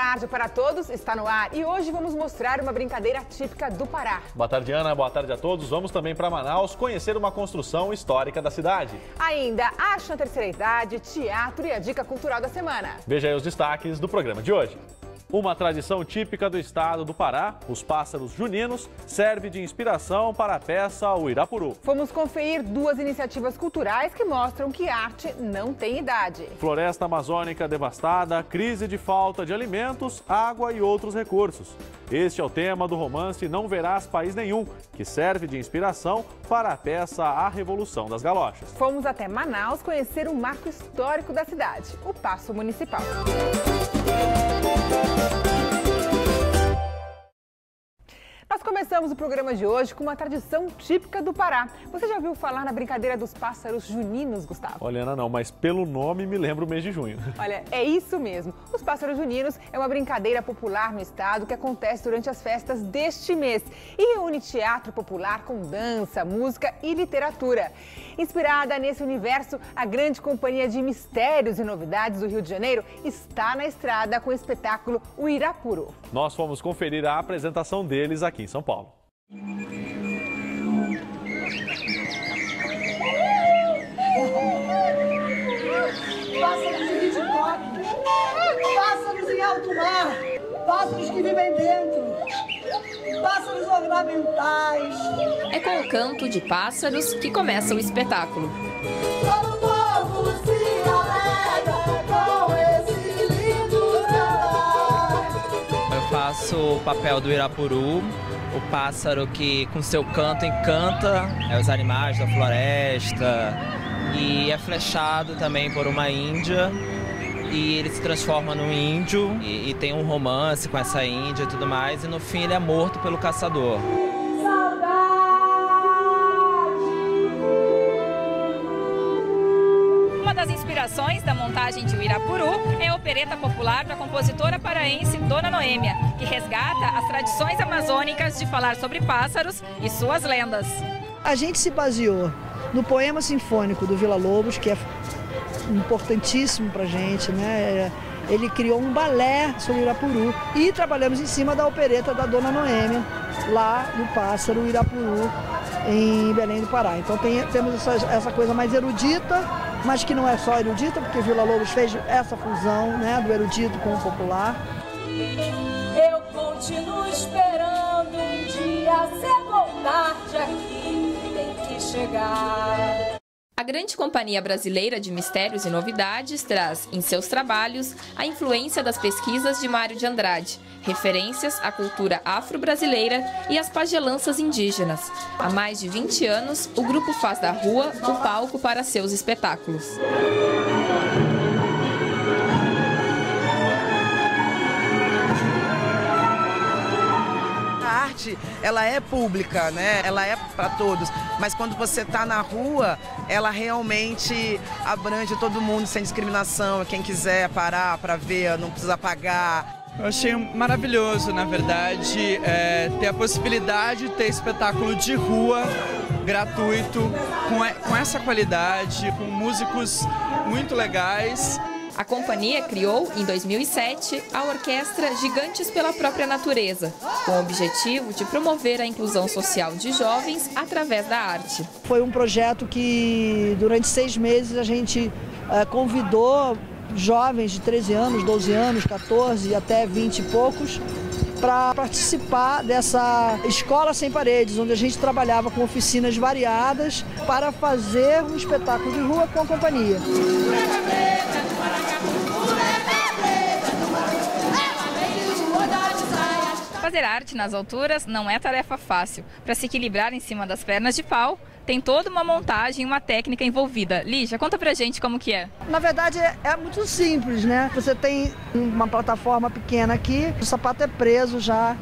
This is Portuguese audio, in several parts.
tarde para todos, está no ar e hoje vamos mostrar uma brincadeira típica do Pará. Boa tarde, Ana, boa tarde a todos. Vamos também para Manaus conhecer uma construção histórica da cidade. Ainda Acha na Terceira Idade, teatro e a dica cultural da semana. Veja aí os destaques do programa de hoje. Uma tradição típica do estado do Pará, os pássaros juninos, serve de inspiração para a peça O Irapuru. Fomos conferir duas iniciativas culturais que mostram que arte não tem idade. Floresta amazônica devastada, crise de falta de alimentos, água e outros recursos. Este é o tema do romance Não Verás País Nenhum, que serve de inspiração para a peça A Revolução das Galochas. Fomos até Manaus conhecer um marco histórico da cidade, o Paço Municipal. Nós começamos o programa de hoje com uma tradição típica do Pará. Você já ouviu falar na brincadeira dos pássaros juninos, Gustavo? Olha, Ana, não, mas pelo nome me lembra o mês de junho. Olha, é isso mesmo. Os pássaros juninos é uma brincadeira popular no estado que acontece durante as festas deste mês e reúne teatro popular com dança, música e literatura. Inspirada nesse universo, a grande companhia de mistérios e novidades do Rio de Janeiro está na estrada com o espetáculo O Irapuru. Nós fomos conferir a apresentação deles aqui em São Paulo. Pássaros de vidicópteros, pássaros em alto mar, pássaros que vivem dentro, pássaros ornamentais. É com o canto de pássaros que começa o espetáculo. Todo o povo se alegra com esse lindo cantar. Eu faço o papel do Irapuru, o pássaro que com seu canto encanta os animais da floresta, e é flechado também por uma índia e ele se transforma num índio e tem um romance com essa índia e tudo mais, e no fim ele é morto pelo caçador. Uma das inspirações da montagem de O Irapuru é a opereta popular da compositora paraense Dona Noêmia, que resgata as tradições amazônicas de falar sobre pássaros e suas lendas. A gente se baseou no poema sinfônico do Villa-Lobos, que é importantíssimo pra gente, né? Ele criou um balé sobre o Irapuru e trabalhamos em cima da opereta da Dona Noêmia, lá no pássaro Irapuru, em Belém do Pará. Então temos essa coisa mais erudita, mas que não é só erudita, porque Villa-Lobos fez essa fusão, né, do erudito com o popular. Eu continuo esperando um dia cedo ou tarde aqui tem que chegar. A grande companhia brasileira de mistérios e novidades traz, em seus trabalhos, a influência das pesquisas de Mário de Andrade, referências à cultura afro-brasileira e às pagelanças indígenas. Há mais de 20 anos, o grupo faz da rua o palco para seus espetáculos. A arte, ela é pública, né? Ela é para todos, mas quando você está na rua, ela realmente abrange todo mundo sem discriminação. Quem quiser parar para ver, não precisa pagar. Eu achei maravilhoso, na verdade, ter a possibilidade de ter espetáculo de rua gratuito, com essa qualidade, com músicos muito legais. A companhia criou, em 2007, a orquestra Gigantes pela Própria Natureza, com o objetivo de promover a inclusão social de jovens através da arte. Foi um projeto que, durante 6 meses, a gente convidou jovens de 13 anos, 12 anos, 14 e até 20 e poucos, para participar dessa escola sem paredes, onde a gente trabalhava com oficinas variadas para fazer um espetáculo de rua com a companhia. Fazer arte nas alturas não é tarefa fácil. Para se equilibrar em cima das pernas de pau, tem toda uma montagem e uma técnica envolvida. Lígia, conta pra gente como que é. Na verdade é muito simples, né? Você tem uma plataforma pequena aqui, o sapato é preso já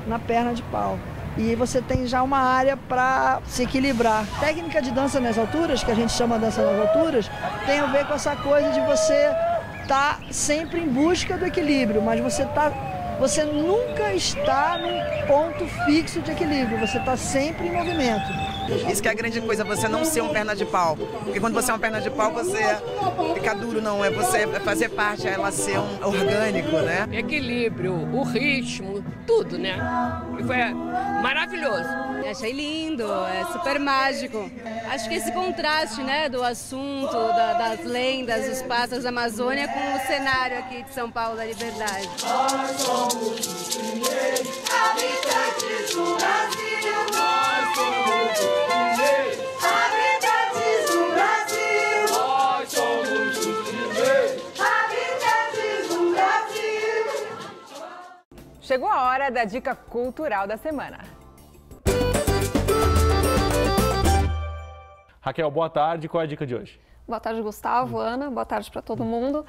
na perna de pau. E você tem já uma área para se equilibrar. Técnica de dança nas alturas, que a gente chama dança nas alturas, tem a ver com essa coisa de você estar sempre em busca do equilíbrio, mas você está você nunca está num ponto fixo de equilíbrio, você está sempre em movimento. Isso que é a grande coisa, você não ser um perna de pau. Porque quando você é uma perna de pau, você fica duro, não. É você fazer parte, ela ser um orgânico, né? Equilíbrio, o ritmo, tudo, né? E foi maravilhoso. Achei lindo, é super mágico. Acho que esse contraste, né, do assunto, das lendas, dos pássaros da Amazônia com o cenário aqui de São Paulo da Liberdade. Nós somos os primeiros habitantes do Brasil. Nós somos os primeiros habitantes do Brasil. Nós somos os primeiros habitantes do Brasil. Chegou a hora da dica cultural da semana. Raquel, boa tarde. Qual é a dica de hoje? Boa tarde, Gustavo, Ana, boa tarde para todo mundo.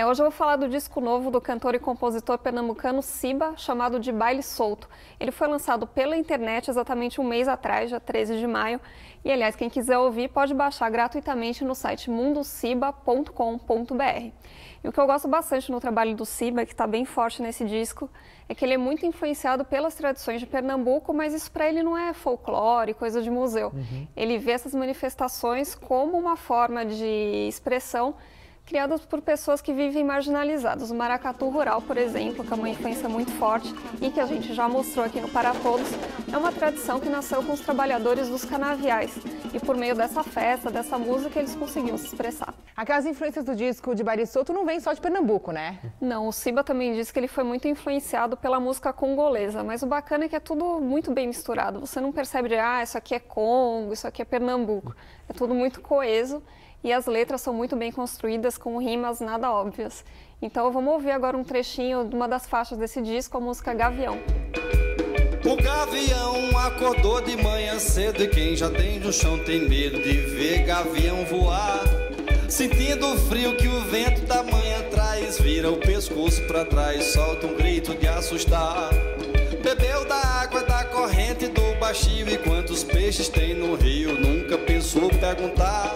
Hoje eu vou falar do disco novo do cantor e compositor pernambucano Siba, chamado de Baile Solto. Ele foi lançado pela internet exatamente um mês atrás, dia 13 de maio. E, aliás, quem quiser ouvir pode baixar gratuitamente no site mundosiba.com.br. E o que eu gosto bastante no trabalho do Siba, que está bem forte nesse disco, é que ele é muito influenciado pelas tradições de Pernambuco, mas isso para ele não é folclore, coisa de museu. Ele vê essas manifestações como uma forma de expressão criadas por pessoas que vivem marginalizadas. O maracatu rural, por exemplo, que é uma influência muito forte e que a gente já mostrou aqui no Para Todos, é uma tradição que nasceu com os trabalhadores dos canaviais. E por meio dessa festa, dessa música, eles conseguiam se expressar. Aquelas influências do disco de Baile Solto não vêm só de Pernambuco, né? Não, o Siba também disse que ele foi muito influenciado pela música congolesa, mas o bacana é que é tudo muito bem misturado. Você não percebe de, isso aqui é Congo, isso aqui é Pernambuco. É tudo muito coeso. E as letras são muito bem construídas, com rimas nada óbvias. Então vamos ouvir agora um trechinho de uma das faixas desse disco, a música Gavião. O gavião acordou de manhã cedo e quem já tem no chão tem medo de ver gavião voar. Sentindo o frio que o vento da manhã traz, vira o pescoço pra trás, solta um grito de assustar. Bebeu da água da corrente do baixio e quantos peixes tem no rio, nunca pensou perguntar.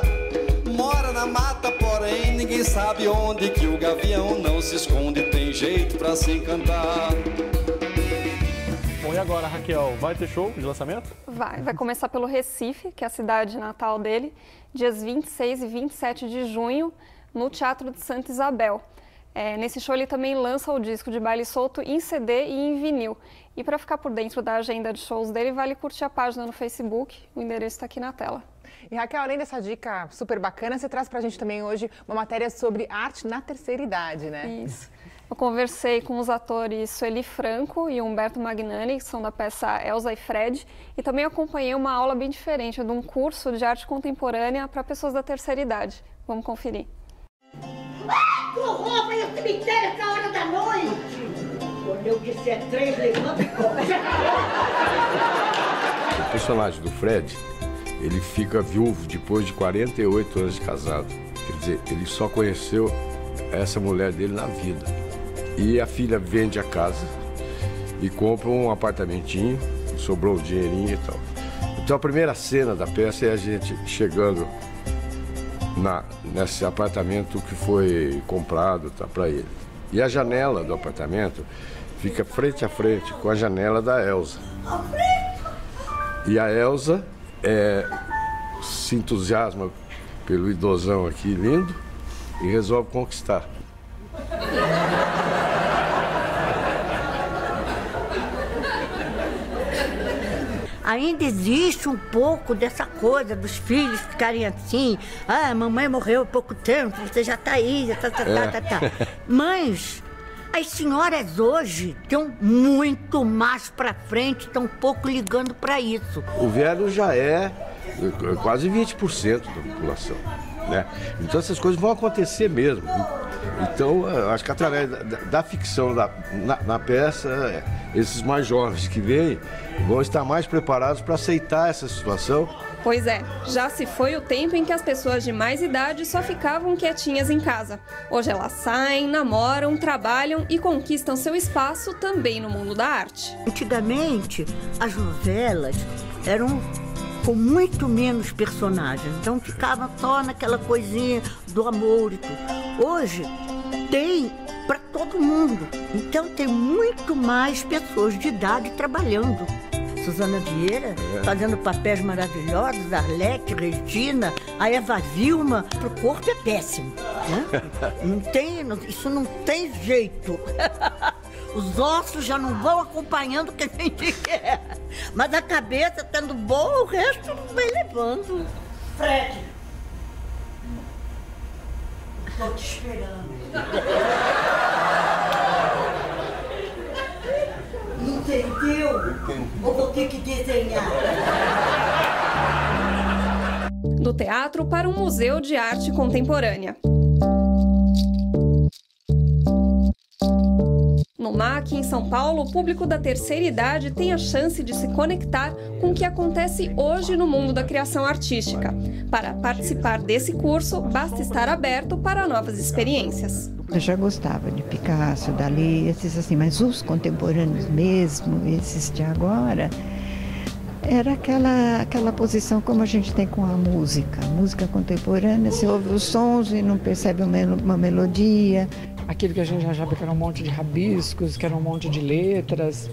Mora na mata, porém ninguém sabe onde, que o gavião não se esconde, tem jeito pra se encantar. Bom, e agora, Raquel, vai ter show de lançamento? Vai começar pelo Recife, que é a cidade natal dele, dias 26 e 27 de junho, no Teatro de Santa Isabel. Nesse show ele também lança o disco de Baile Solto em CD e em vinil. E para ficar por dentro da agenda de shows dele, vale curtir a página no Facebook, o endereço está aqui na tela. E Raquel, além dessa dica super bacana, você traz pra gente também hoje uma matéria sobre arte na terceira idade, né? Isso. Eu conversei com os atores Sueli Franco e Humberto Magnani, que são da peça Elsa e Fred, e também acompanhei uma aula bem diferente de um curso de arte contemporânea para pessoas da terceira idade. Vamos conferir. Que horror! Vai ao cemitério essa hora da noite! Quando eu disser 3, levanta e corre! O personagem do Fred, ele fica viúvo depois de 48 anos de casado. Quer dizer, ele só conheceu essa mulher dele na vida. E a filha vende a casa e compra um apartamentinho, sobrou um dinheirinho e tal. Então a primeira cena da peça é a gente chegando nesse apartamento que foi comprado para ele. E a janela do apartamento fica frente a frente com a janela da Elsa. E a Elsa se entusiasma pelo idosão aqui lindo e resolve conquistar. Ainda existe um pouco dessa coisa dos filhos ficarem assim, mamãe morreu há pouco tempo, você já tá aí, já tá. Mas as senhoras hoje estão muito mais pra frente, estão um pouco ligando para isso. O velho já é quase 20% da população, né? Então essas coisas vão acontecer mesmo. Então, acho que através da ficção, na peça, esses mais jovens que vêm vão estar mais preparados para aceitar essa situação. Pois é, já se foi o tempo em que as pessoas de mais idade só ficavam quietinhas em casa. Hoje elas saem, namoram, trabalham e conquistam seu espaço também no mundo da arte. Antigamente, as novelas eram com muito menos personagens, então ficava só naquela coisinha do amor e tudo. Hoje tem para todo mundo. Então tem muito mais pessoas de idade trabalhando. Suzana Vieira fazendo papéis maravilhosos, Arlete, Regina, a Eva Vilma. Pro corpo é péssimo, né? Isso não tem jeito. Os ossos já não vão acompanhando o que a gente quer. Mas a cabeça tendo boa, o resto vai levando. Fred, estou te esperando. Entendeu? Ou vou ter que desenhar? Do teatro para um museu de arte contemporânea. No MAC, em São Paulo, o público da terceira idade tem a chance de se conectar com o que acontece hoje no mundo da criação artística. Para participar desse curso, basta estar aberto para novas experiências. Eu já gostava de Picasso, Dalí, esses assim, mas os contemporâneos mesmo, esses de agora, era aquela posição como a gente tem com a música. Música contemporânea, você ouve os sons e não percebe uma melodia. Aquilo que a gente já achava que era um monte de rabiscos, que era um monte de letras,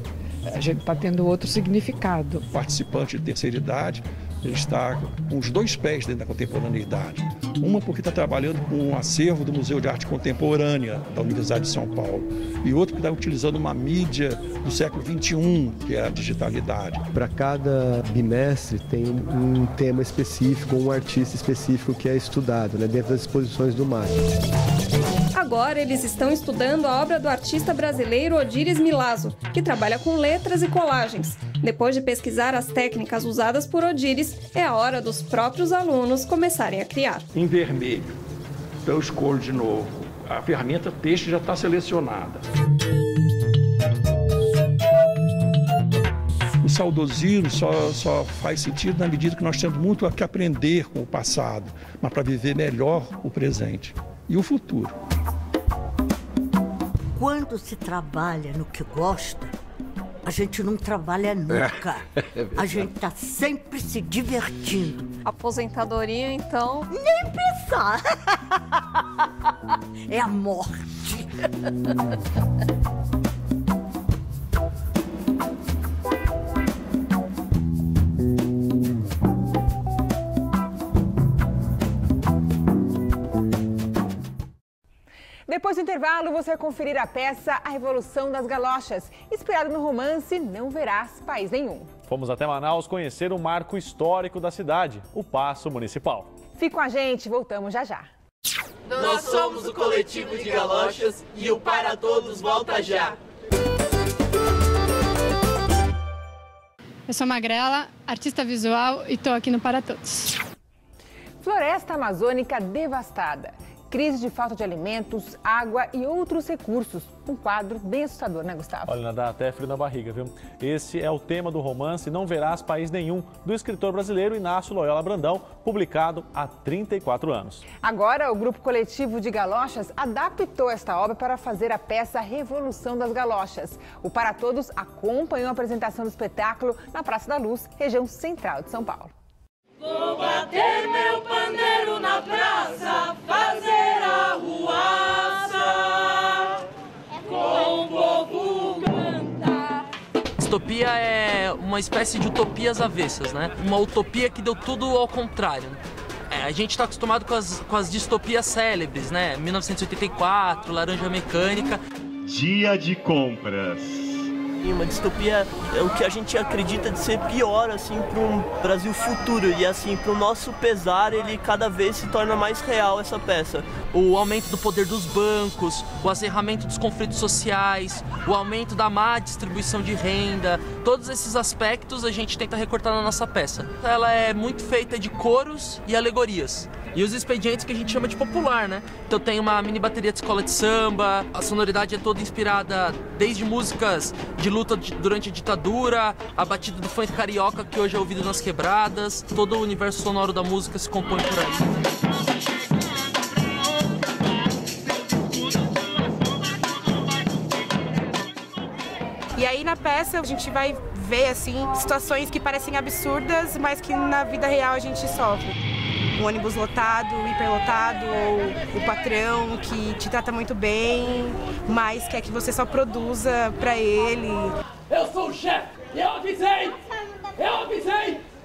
a gente está tendo outro significado. O participante de terceira idade, ele está com os dois pés dentro da contemporaneidade. Uma porque está trabalhando com um acervo do Museu de Arte Contemporânea da Universidade de São Paulo. E outro que está utilizando uma mídia do século XXI, que é a digitalidade. Para cada bimestre tem um tema específico, um artista específico que é estudado, né, dentro das exposições do MAC. Agora eles estão estudando a obra do artista brasileiro Odíris Milazzo, que trabalha com letras e colagens. Depois de pesquisar as técnicas usadas por Odíris, é a hora dos próprios alunos começarem a criar. Em vermelho, então eu escolho de novo. A ferramenta texto já está selecionada. O saudosismo só faz sentido na medida que nós temos muito a que aprender com o passado, mas para viver melhor o presente e o futuro. Quando se trabalha no que gosta, a gente não trabalha nunca. A gente está sempre se divertindo. Aposentadoria, então? Nem pensar. É a morte. Depois do intervalo, você vai conferir a peça A Revolução das Galochas, inspirada no romance Não Verás País Nenhum. Fomos até Manaus conhecer um marco histórico da cidade, o Paço Municipal. Fique com a gente, voltamos já já. Nós somos o Coletivo de Galochas e o Para Todos volta já. Eu sou Magrela, artista visual e estou aqui no Para Todos. Floresta amazônica devastada. Crise de falta de alimentos, água e outros recursos. Um quadro bem assustador, né, Gustavo? Olha, dá até frio na barriga, viu? Esse é o tema do romance Não Verás País Nenhum, do escritor brasileiro Inácio Loyola Brandão, publicado há 34 anos. Agora, o Grupo Coletivo de Galochas adaptou esta obra para fazer a peça Revolução das Galochas. O Para Todos acompanhou a apresentação do espetáculo na Praça da Luz, região central de São Paulo. Vou bater meu pandeiro na praça, fazer arruaça, com o povo cantar. Distopia é uma espécie de utopias avessas, né? Uma utopia que deu tudo ao contrário. A gente está acostumado com as distopias célebres, né? 1984, Laranja Mecânica. Dia de compras. Uma distopia é o que a gente acredita de ser pior, assim, para um Brasil futuro. E, assim, para o nosso pesar, ele cada vez se torna mais real, essa peça. O aumento do poder dos bancos, o acerramento dos conflitos sociais, o aumento da má distribuição de renda, todos esses aspectos a gente tenta recortar na nossa peça. Ela é muito feita de coros e alegorias. E os expedientes que a gente chama de popular, né? Então tem uma mini bateria de escola de samba, a sonoridade é toda inspirada desde músicas de luta durante a ditadura, a batida do funk carioca que hoje é ouvido nas quebradas, todo o universo sonoro da música se compõe por aí. E aí na peça a gente vai ver assim situações que parecem absurdas, mas que na vida real a gente sofre. um ônibus lotado, hiperlotado, ou o patrão que te trata muito bem, mas quer que você só produza para ele. Eu sou o chefe e eu avisei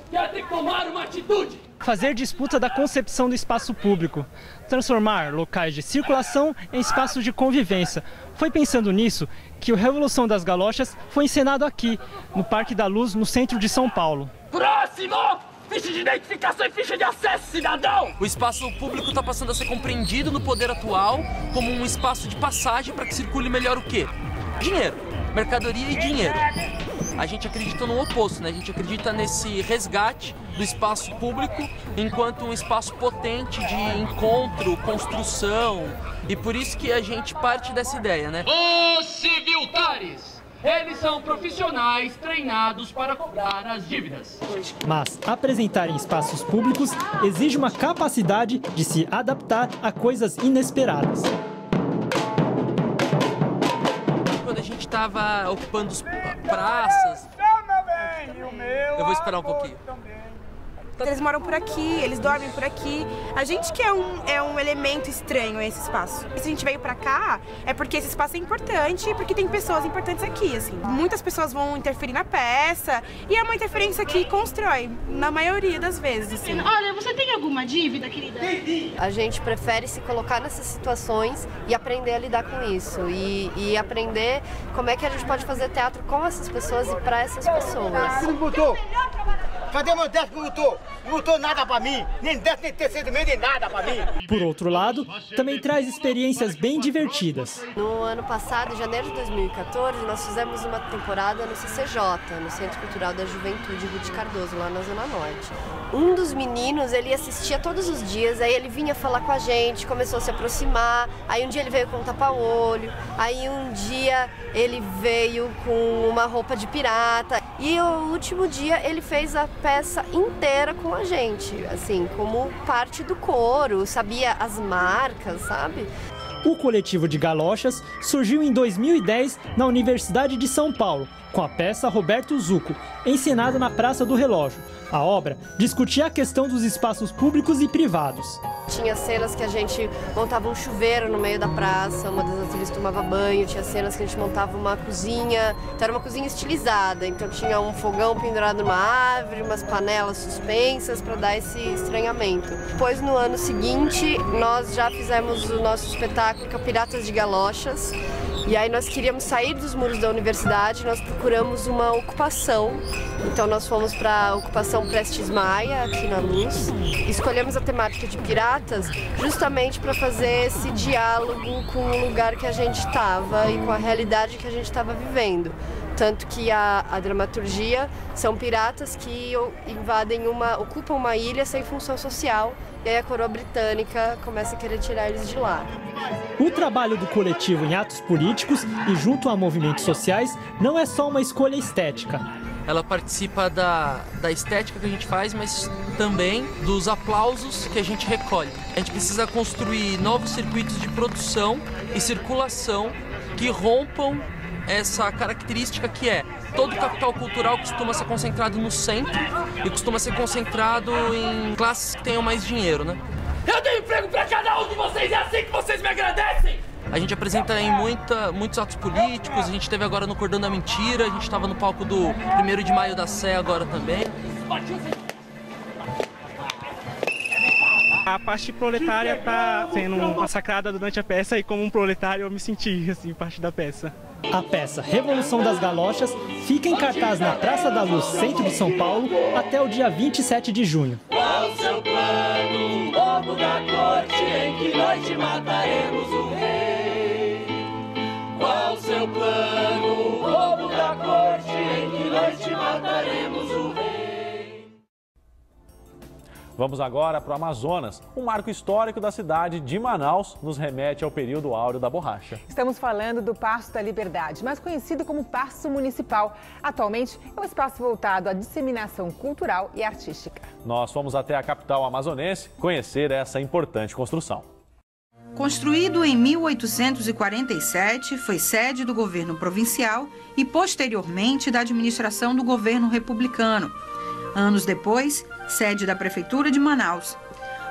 que ia ter que tomar uma atitude. Fazer disputa da concepção do espaço público, transformar locais de circulação em espaços de convivência. Foi pensando nisso que o Revolução das Galochas foi encenado aqui, no Parque da Luz, no centro de São Paulo. Próximo! Ficha de identificação e ficha de acesso, cidadão! O espaço público está passando a ser compreendido no poder atual como um espaço de passagem para que circule melhor o quê? Dinheiro, mercadoria e dinheiro. A gente acredita no oposto, né? A gente acredita nesse resgate do espaço público enquanto um espaço potente de encontro, construção. E por isso que a gente parte dessa ideia, né? Os civiltares, eles são profissionais treinados para cobrar as dívidas. Mas apresentar em espaços públicos exige uma capacidade de se adaptar a coisas inesperadas. Quando a gente estava ocupando as praças... Eu vou esperar um pouquinho. Eles moram por aqui, eles dormem por aqui. A gente que é um elemento estranho a esse espaço. E se a gente veio pra cá, é porque esse espaço é importante e porque tem pessoas importantes aqui, assim. Muitas pessoas vão interferir na peça e é uma interferência que constrói, na maioria das vezes, assim. Olha, você tem alguma dívida, querida? A gente prefere se colocar nessas situações e aprender a lidar com isso. E aprender como é que a gente pode fazer teatro com essas pessoas e pra essas pessoas. Cadê meu 10 que lutou? Não lutou nada pra mim, nem 10, nem terceiro mês, nem nada pra mim. Por outro lado, também traz experiências bem divertidas. No ano passado, em janeiro de 2014, nós fizemos uma temporada no CCJ, no Centro Cultural da Juventude Ruth Cardoso, lá na Zona Norte. Um dos meninos, ele assistia todos os dias, aí ele vinha falar com a gente, começou a se aproximar, aí um dia ele veio com um tapa-olho, aí um dia ele veio com uma roupa de pirata, e o último dia ele fez a peça inteira com a gente, assim, como parte do coro, sabia as marcas, sabe? O coletivo de galochas surgiu em 2010 na Universidade de São Paulo, com a peça Roberto Zucco, encenada na Praça do Relógio. A obra discutia a questão dos espaços públicos e privados. Tinha cenas que a gente montava um chuveiro no meio da praça, uma das atrizes tomava banho, tinha cenas que a gente montava uma cozinha, então era uma cozinha estilizada, então tinha um fogão pendurado numa árvore, umas panelas suspensas para dar esse estranhamento. Depois, no ano seguinte, nós já fizemos o nosso espetáculo, que é o Piratas de Galochas, e aí nós queríamos sair dos muros da universidade, nós procuramos uma ocupação, então nós fomos para a ocupação Prestes Maia, aqui na Luz, escolhemos a temática de piratas justamente para fazer esse diálogo com o lugar que a gente estava e com a realidade que a gente estava vivendo. Tanto que a dramaturgia são piratas que ocupam uma ilha sem função social, e aí a coroa britânica começa a querer tirar eles de lá. O trabalho do coletivo em atos políticos e junto a movimentos sociais não é só uma escolha estética. Ela participa da estética que a gente faz, mas também dos aplausos que a gente recolhe. A gente precisa construir novos circuitos de produção e circulação que rompam essa característica que é todo o capital cultural costuma ser concentrado no centro e costuma ser concentrado em classes que tenham mais dinheiro, né? Eu tenho emprego pra cada um de vocês, é assim que vocês me agradecem! A gente apresenta em muitos atos políticos, a gente teve agora no Cordão da Mentira, a gente estava no palco do 1º de Maio da Sé agora também. A parte proletária está sendo massacrada durante a peça e como um proletário eu me senti, assim, parte da peça. A peça Revolução das Galochas fica em cartaz na Praça da Luz, centro de São Paulo, até o dia 27 de junho. Qual o seu plano, lobo da corte, em que noite mataremos o rei? Qual o seu plano, lobo da corte, em que noite mataremos o rei? Vamos agora para o Amazonas. Um marco histórico da cidade de Manaus nos remete ao período áureo da borracha. Estamos falando do Paço da Liberdade, mais conhecido como Paço Municipal. Atualmente é um espaço voltado à disseminação cultural e artística. Nós fomos até a capital amazonense conhecer essa importante construção. Construído em 1847, foi sede do governo provincial e posteriormente da administração do governo republicano. Anos depois, sede da Prefeitura de Manaus.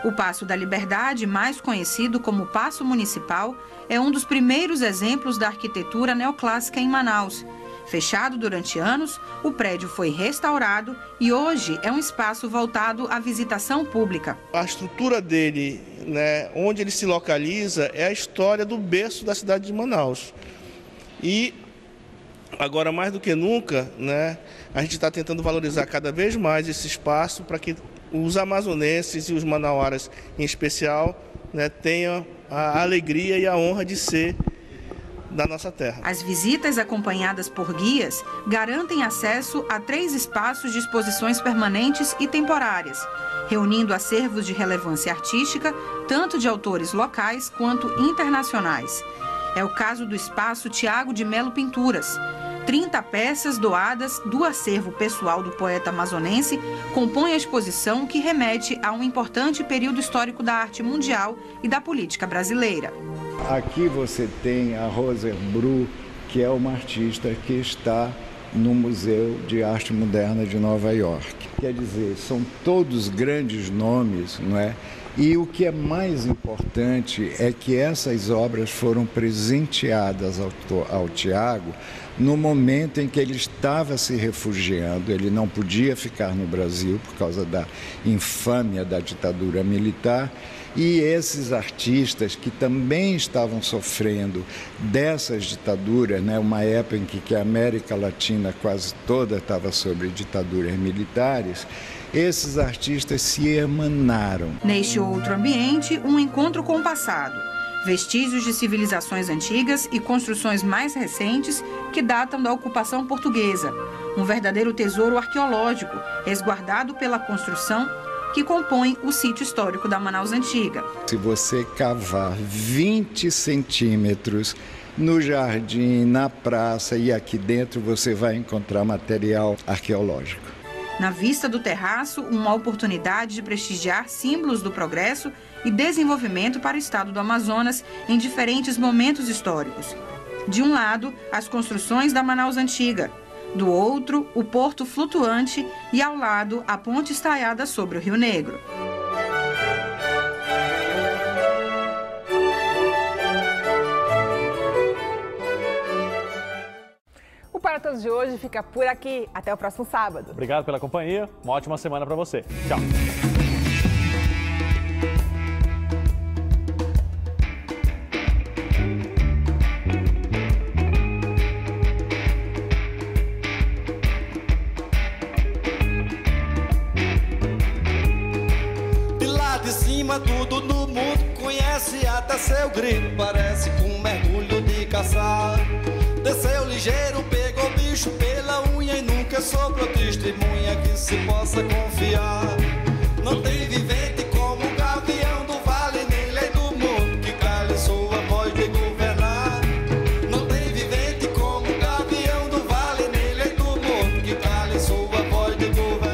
O Paço da Liberdade, mais conhecido como Paço Municipal, é um dos primeiros exemplos da arquitetura neoclássica em Manaus. Fechado durante anos, o prédio foi restaurado e hoje é um espaço voltado à visitação pública. A estrutura dele, onde ele se localiza, é a história do berço da cidade de Manaus. E agora, mais do que nunca, a gente está tentando valorizar cada vez mais esse espaço para que os amazonenses e os manauaras, em especial, tenham a alegria e a honra de ser da nossa terra. As visitas acompanhadas por guias garantem acesso a 3 espaços de exposições permanentes e temporárias, reunindo acervos de relevância artística, tanto de autores locais quanto internacionais. É o caso do espaço Tiago de Melo Pinturas. 30 peças doadas do acervo pessoal do poeta amazonense compõem a exposição que remete a um importante período histórico da arte mundial e da política brasileira. Aqui você tem a Roser Bru, que é uma artista que está no Museu de Arte Moderna de Nova York. Quer dizer, são todos grandes nomes, não é? E o que é mais importante é que essas obras foram presenteadas ao Tiago no momento em que ele estava se refugiando. Ele não podia ficar no Brasil por causa da infâmia da ditadura militar. E esses artistas que também estavam sofrendo dessas ditaduras, uma época em que a América Latina quase toda estava sob ditaduras militares, esses artistas se emanaram. Neste outro ambiente, um encontro com o passado. Vestígios de civilizações antigas e construções mais recentes que datam da ocupação portuguesa. Um verdadeiro tesouro arqueológico, resguardado pela construção que compõe o sítio histórico da Manaus Antiga. Se você cavar 20 centímetros no jardim, na praça e aqui dentro, você vai encontrar material arqueológico. Na vista do terraço, uma oportunidade de prestigiar símbolos do progresso e desenvolvimento para o estado do Amazonas em diferentes momentos históricos. De um lado, as construções da Manaus Antiga. Do outro, o porto flutuante e, ao lado, a ponte estaiada sobre o Rio Negro. O Para Todos de hoje fica por aqui. Até o próximo sábado. Obrigado pela companhia. Uma ótima semana para você. Tchau. Tudo no mundo conhece até seu grito. Parece com um mergulho de caçar. Desceu ligeiro, pegou bicho pela unha e nunca sobrou testemunha que se possa confiar. Não tem vivente como o gavião do vale, nem lei do mundo que cale sua voz de governar. Não tem vivente como o gavião do vale, nem lei do mundo que cale sua voz de governar.